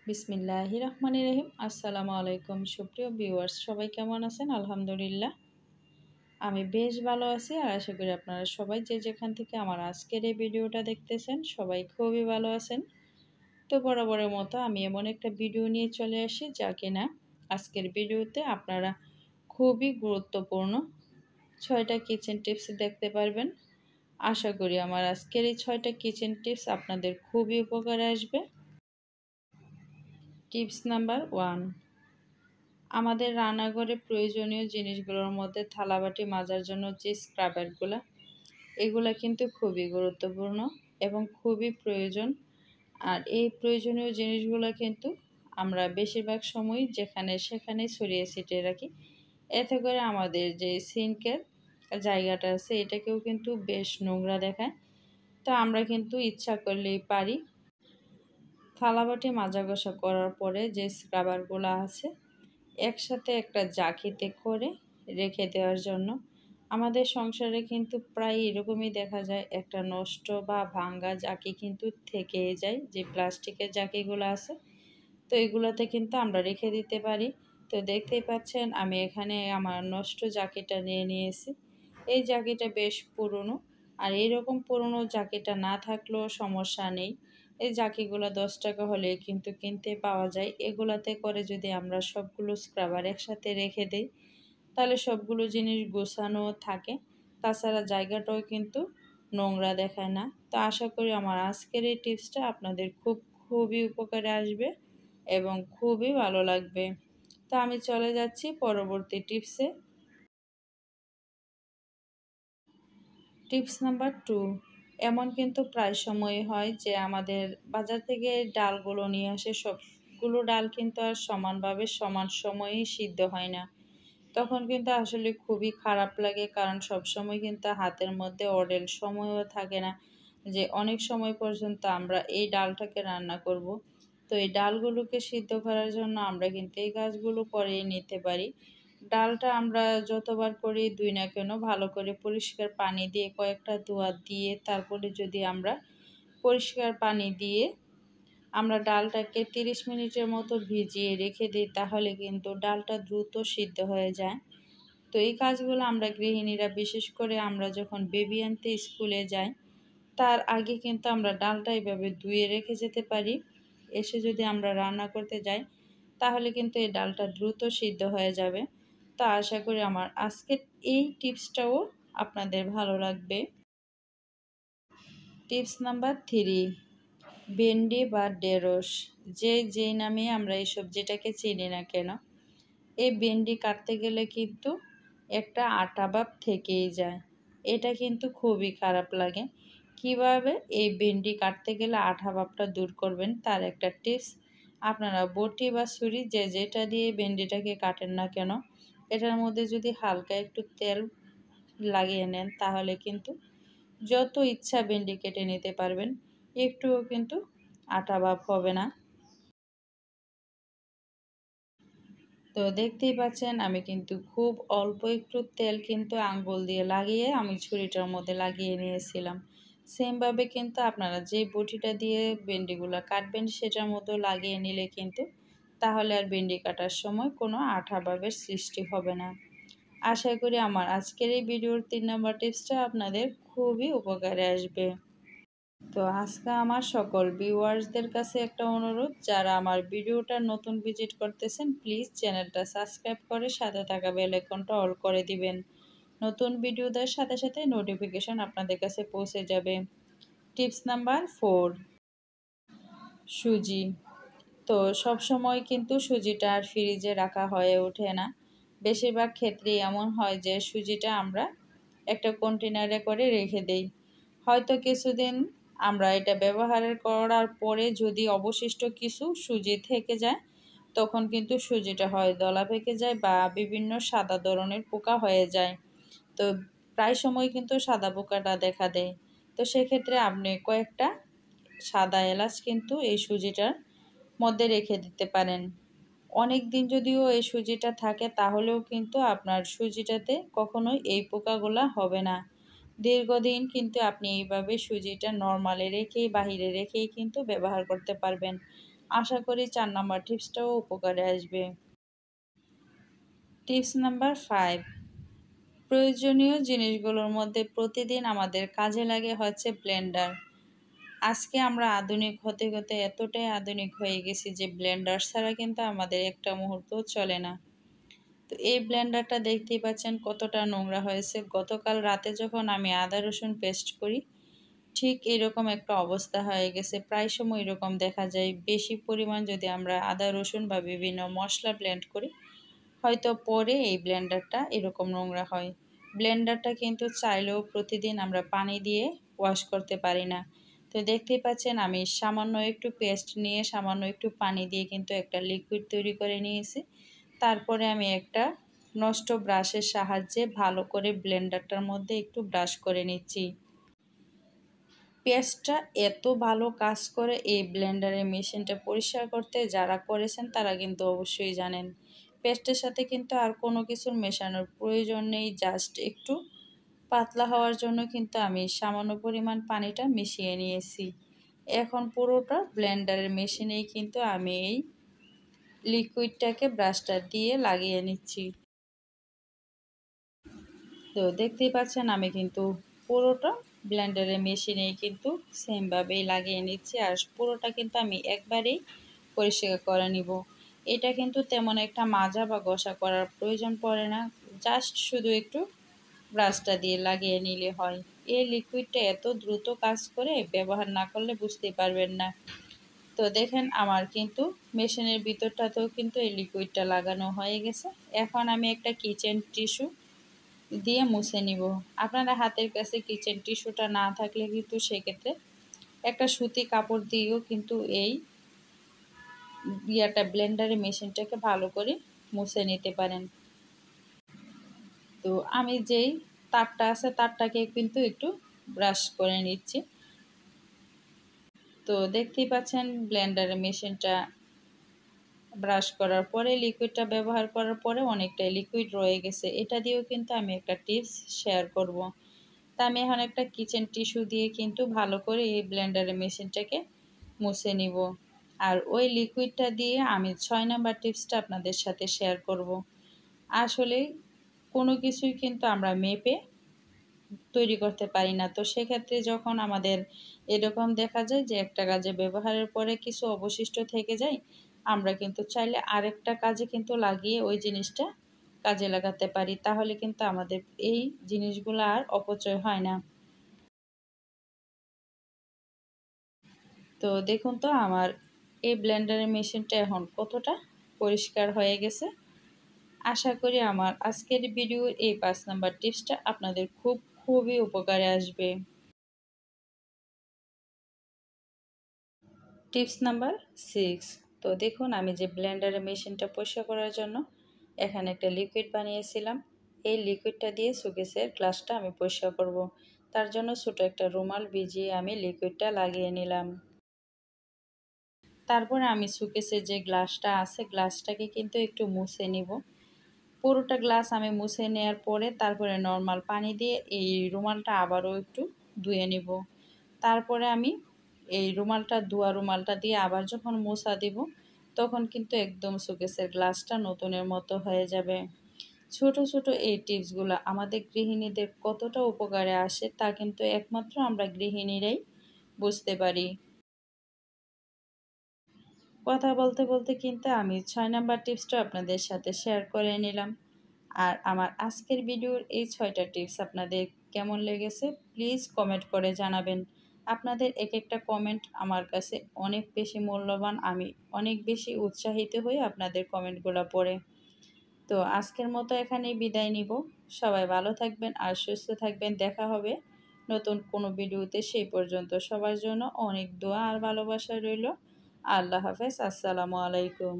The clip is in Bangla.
বিসমিল্লাহির রহমানির রহিম। আসসালামু আলাইকুম সুপ্রিয় ভিউয়ার্স, সবাই কেমন আছেন? আলহামদুলিল্লাহ আমি বেশ ভালো আছি। আর আশা করি আপনারা সবাই যে যেখান থেকে আমার আজকের এই ভিডিওটা দেখতেছেন সবাই খুবই ভালো আছেন। তো বরাবরের মতো আমি এমন একটা ভিডিও নিয়ে চলে আসি যা কিনা আজকের ভিডিওতে আপনারা খুবই গুরুত্বপূর্ণ 6টা কিচেন টিপস দেখতে পারবেন। আশা করি আমার আজকের এই 6টা কিচেন টিপস আপনাদের খুবই উপকারে আসবে। টিপস নাম্বার 1, আমাদের রান্নাঘরে প্রয়োজনীয় জিনিসগুলোর মধ্যে থালাবাটি মাজার জন্য যে স্ক্রাবারগুলো, এগুলা কিন্তু খুবই গুরুত্বপূর্ণ এবং খুবই প্রয়োজন। আর এই প্রয়োজনীয় জিনিসগুলো কিন্তু আমরা বেশিরভাগ সময় যেখানে সেখানে ছড়িয়ে ছিটিয়ে রাখি। এতে করে আমাদের যে সিঙ্কের জায়গাটা আছে এটাকেও কিন্তু বেশ নোংরা দেখায়। তো আমরা কিন্তু ইচ্ছা করলেই পারি থালাবাটি মাজা ঘষা করার পরে যে স্ক্রাবারগুলো আছে একসাথে একটা জাকিতে করে রেখে দেওয়ার জন্য। আমাদের সংসারে কিন্তু প্রায় এরকমই দেখা যায়, একটা নষ্ট বা ভাঙ্গা জাকি কিন্তু থেকেই যায়, যে প্লাস্টিকের জাকিগুলো আছে। তো এগুলোতে কিন্তু আমরা রেখে দিতে পারি। তো দেখতেই পাচ্ছেন আমি এখানে আমার নষ্ট জাকিটা নিয়ে নিয়েছি। এই জাকিটা বেশ পুরনো, আর এইরকম পুরনো জাকিটা না থাকলেও সমস্যা নেই। এই জাকিগুলো 10 টাকা হলে কিন্তু কিনতে পাওয়া যায়। এগুলাতে করে যদি আমরা সবগুলো স্ক্রাবার একসাথে রেখে দিই তাহলে সবগুলো জিনিস গোছানো থাকে। তাছাড়া জায়গাটাও কিন্তু নোংরা দেখায় না। তো আশা করি আমার আজকের এই টিপসটা আপনাদের খুবই উপকারে আসবে এবং খুবই ভালো লাগবে। তো আমি চলে যাচ্ছি পরবর্তী টিপসে। টিপস নাম্বার 2, এমন কিন্তু প্রায় সময় হয় যে আমাদের বাজার থেকে ডালগুলো নিয়ে আসে, সবগুলো ডাল কিন্তু আর সমানভাবে সমান সময়েই সিদ্ধ হয় না। তখন কিন্তু আসলে খুবই খারাপ লাগে, কারণ সবসময় কিন্তু হাতের মধ্যে অডেল সময়ও থাকে না যে অনেক সময় পর্যন্ত আমরা এই ডালটাকে রান্না করব। তো এই ডালগুলোকে সিদ্ধ করার জন্য আমরা কিন্তু এই কাজগুলো করেই নিতে পারি। ডালটা আমরা যতবার করি ধুই না কেন, ভালো করে পরিষ্কার পানি দিয়ে কয়েকটা ধোয়া দিয়ে তারপরে যদি আমরা পরিষ্কার পানি দিয়ে আমরা ডালটাকে 30 মিনিটের মতো ভিজিয়ে রেখে দিই তাহলে কিন্তু ডালটা দ্রুত সিদ্ধ হয়ে যায়। তো এই কাজগুলো আমরা গৃহিণীরা, বিশেষ করে আমরা যখন বেবি আনতে স্কুলে যাই তার আগে কিন্তু আমরা ডালটা এভাবে ধুয়ে রেখে যেতে পারি। এসে যদি আমরা রান্না করতে যাই তাহলে কিন্তু এই ডালটা দ্রুত সিদ্ধ হয়ে যাবে। তো আশা করি আমার আজকের এই টিপসটাও আপনাদের ভালো লাগবে। টিপস নাম্বার 3, ভেন্ডি বা ঢেঁড়স, যেই নামে আমরা এই সবজিটাকে চিনি না কেন, এই ভেন্ডি কাটতে গেলে কিন্তু একটা আটা ভাব থেকেই যায়। এটা কিন্তু খুবই খারাপ লাগে। কিভাবে এই ভেন্ডি কাটতে গেলে আঠা ভাবটা দূর করবেন তার একটা টিপস। আপনারা বটি বা ছুরি যে যেটা দিয়ে ভেন্ডিটাকে কাটেন না কেন, এটার মধ্যে যদি হালকা একটু তেল লাগিয়ে নেন তাহলে কিন্তু যত ইচ্ছা ভেন্ডি কেটে নিতে পারবেন, একটুও কিন্তু আটা ভাব হবে না। তো দেখতেই পাচ্ছেন আমি কিন্তু খুব অল্প একটু তেল কিন্তু আঙ্গুল দিয়ে লাগিয়ে আমি ছুরিটার মধ্যে লাগিয়ে নিয়েছিলাম। সেমভাবে কিন্তু আপনারা যে বটিটা দিয়ে ভেন্ডিগুলো কাটবেন সেটার মধ্যে লাগিয়ে নিলে কিন্তু তাহলে আর ভেন্ডি কাটার সময় কোনো আঠা ভাবের সৃষ্টি হবে না। আশা করি আমার আজকের এই ভিডিওর 3 নম্বর টিপসটা আপনাদের খুবই উপকারে আসবে। তো আজকে আমার সকল ভিউয়ার্সদের কাছে একটা অনুরোধ, যারা আমার ভিডিওটা নতুন ভিজিট করতেছেন প্লিজ চ্যানেলটা সাবস্ক্রাইব করে সাথে থাকা বেল আইকনটা অল করে দিবেন। নতুন ভিডিও দেওয়ার সাথে সাথে নোটিফিকেশন আপনাদের কাছে পৌঁছে যাবে। টিপস নাম্বার 4, সুজি। তো সব সময় কিন্তু সুজিটা আর ফ্রিজে রাখা হয়ে ওঠে না। বেশিরভাগ ক্ষেত্রেই এমন হয় যে সুজিটা আমরা একটা কন্টেনারে করে রেখে দেই। হয়তো কিছুদিন আমরা এটা ব্যবহার করার পরে যদি অবশিষ্ট কিছু সুজি থেকে যায় তখন কিন্তু সুজিটা হয় দলা পেকে যায় বা বিভিন্ন সাদা ধরনের পোকা হয়ে যায়। তো প্রায় সময় কিন্তু সাদা পোকাটা দেখা দেয়। তো সেক্ষেত্রে আপনি কয়েকটা সাদা এলাচ কিন্তু এই সুজিটার মধ্যে রেখে দিতে পারেন। অনেক দিন যদিও এই সুজিটা থাকে তাহলেও কিন্তু আপনার সুজিটাতে কখনোই এই পোকাগুলা হবে না। দীর্ঘদিন কিন্তু আপনি এইভাবে সুজিটা নর্মালে রেখেই বাহিরে রেখেই কিন্তু ব্যবহার করতে পারবেন। আশা করি 4 নাম্বার টিপসটাও উপকারে আসবে। টিপস নাম্বার 5, প্রয়োজনীয় জিনিসগুলোর মধ্যে প্রতিদিন আমাদের কাজে লাগে হচ্ছে ব্লেন্ডার। আজকে আমরা আধুনিক হতে হতে এতটাই আধুনিক হয়ে গেছি যে ব্লেন্ডার ছাড়া কিন্তু আমাদের একটা মুহূর্তও চলে না। তো এই ব্লেন্ডারটা দেখতেই পাচ্ছেন কতটা নোংরা হয়েছে। গতকাল রাতে যখন আমি আদা রসুন পেস্ট করি, ঠিক এরকম একটা অবস্থা হয়ে গেছে। প্রায় সময় এরকম দেখা যায়, বেশি পরিমাণ যদি আমরা আদা রসুন বা বিভিন্ন মশলা ব্লেন্ড করি, হয়তো পরে এই ব্লেন্ডারটা এরকম নোংরা হয়। ব্লেন্ডারটা কিন্তু চাইলেও প্রতিদিন আমরা পানি দিয়ে ওয়াশ করতে পারি না। তো দেখতেই পাচ্ছেন আমি সামান্য একটু পেস্ট নিয়ে সামান্য একটু পানি দিয়ে কিন্তু একটা লিকুইড তৈরি করে নিয়েছি। তারপরে আমি একটা নষ্ট ব্রাশের সাহায্যে ভালো করে ব্লেন্ডারটার মধ্যে একটু ব্রাশ করে নিচ্ছি। পেস্টটা এত ভালো কাজ করে এই ব্লেন্ডারের মেশিনটা পরিষ্কার করতে, যারা করেছেন তারা কিন্তু অবশ্যই জানেন। পেস্টের সাথে কিন্তু আর কোনো কিছুর মেশানোর প্রয়োজন নেই, জাস্ট একটু পাতলা হওয়ার জন্য কিন্তু আমি সামান্য পরিমাণ পানিটা মিশিয়ে নিয়েছি। এখন পুরোটা ব্লেন্ডারের মেশিনেই কিন্তু আমি এই লিকুইডটাকে ব্রাশটা দিয়ে লাগিয়ে নিচ্ছি। তো দেখতেই পাচ্ছেন আমি কিন্তু পুরোটা ব্লেন্ডারের মেশিনেই কিন্তু সেমভাবেই লাগিয়ে নিচ্ছি, আর পুরোটা কিন্তু আমি একবারেই পরিষ্কার করে নিব। এটা কিন্তু তেমন একটা মাজা বা ঘষা করার প্রয়োজন পড়ে না, জাস্ট শুধু একটু ব্রাশটা দিয়ে লাগিয়ে নিলে হয়। এই লিকুইডটা এত দ্রুত কাজ করে, ব্যবহার না করলে বুঝতেই পারবেন না। তো দেখেন আমার কিন্তু মেশিনের ভিতরটাতেও কিন্তু এই লিকুইডটা লাগানো হয়ে গেছে। এখন আমি একটা কিচেন টিস্যু দিয়ে মুছে নিব। আপনারা হাতের কাছে কিচেন টিস্যুটা না থাকলে কিন্তু সেক্ষেত্রে একটা সুতি কাপড় দিয়েও কিন্তু এই ব্লেন্ডারের মেশিনটাকে ভালো করে মুছে নিতে পারেন। তো আমি যেই তারটা আছে তারটাকে কিন্তু একটু ব্রাশ করে নিচ্ছি। তো দেখতেই পাচ্ছেন ব্লেন্ডারের মেশিনটা ব্রাশ করার পরে, লিকুইডটা ব্যবহার করার পরে অনেকটাই লিকুইড রয়ে গেছে। এটা দিয়েও কিন্তু আমি একটা টিপস শেয়ার করব। তা আমি এখন একটা কিচেন টিস্যু দিয়ে কিন্তু ভালো করে এই ব্লেন্ডারের মেশিনটাকে মুছে নিব। আর ওই লিকুইডটা দিয়ে আমি 6 নাম্বার টিপসটা আপনাদের সাথে শেয়ার করব। আসলে কোনো কিছুই কিন্তু আমরা মেপে তৈরি করতে পারি না। তো সেক্ষেত্রে যখন আমাদের এরকম দেখা যায় যে একটা কাজে ব্যবহারের পরে কিছু অবশিষ্ট থেকে যায়, আমরা কিন্তু চাইলে আরেকটা কাজে কিন্তু লাগিয়ে ওই জিনিসটা কাজে লাগাতে পারি। তাহলে কিন্তু আমাদের এই জিনিসগুলো আর অপচয় হয় না। তো দেখুন তো আমার এই ব্লেন্ডারের মেশিনটা এখন কতটা পরিষ্কার হয়ে গেছে। আশা করি আমার আজকের ভিডিওর এই 5 নাম্বার টিপসটা আপনাদের খুবই উপকারে আসবে। টিপস নাম্বার 6, তো দেখুন আমি যে ব্লেন্ডারের মেশিনটা পরিষ্কার করার জন্য এখানে একটা লিকুইড বানিয়েছিলাম। এই লিকুইডটা দিয়ে শোকেসের গ্লাসটা আমি পরিষ্কার করব। তার জন্য ছোটো একটা রুমাল ভিজিয়ে আমি লিকুইডটা লাগিয়ে নিলাম। তারপরে আমি শোকেসের যে গ্লাসটা আছে গ্লাসটাকে কিন্তু একটু মুছে নিব। পুরোটা গ্লাস আমি মুছে নেওয়ার পরে তারপরে নর্মাল পানি দিয়ে এই রুমালটা আবারও একটু ধুয়ে নিব। তারপরে আমি এই রুমালটা দিয়ে আবার যখন মোছা দিব, তখন কিন্তু একদম শোকেসের গ্লাসটা নতুনের মতো হয়ে যাবে। ছোট ছোট এই টিপসগুলো আমাদের গৃহিণীদের কতটা উপকারে আসে তা কিন্তু একমাত্র আমরা গৃহিণীরাই বুঝতে পারি। কথা বলতে বলতে কিন্তু আমি 6 নাম্বার টিপসটা আপনাদের সাথে শেয়ার করে নিলাম। আর আমার আজকের ভিডিওর এই 6টা টিপস আপনাদের কেমন লেগেছে প্লিজ কমেন্ট করে জানাবেন। আপনাদের এক একটা কমেন্ট আমার কাছে অনেক বেশি মূল্যবান। আমি অনেক বেশি উৎসাহিত হই আপনাদের কমেন্টগুলো পড়ে। তো আজকের মতো এখানেই বিদায় নিব। সবাই ভালো থাকবেন আর সুস্থ থাকবেন। দেখা হবে নতুন কোনো ভিডিওতে। সেই পর্যন্ত সবার জন্য অনেক দোয়া আর ভালোবাসা রইল। আল্লাহ হাফেজ। আসসালামু আলাইকুম।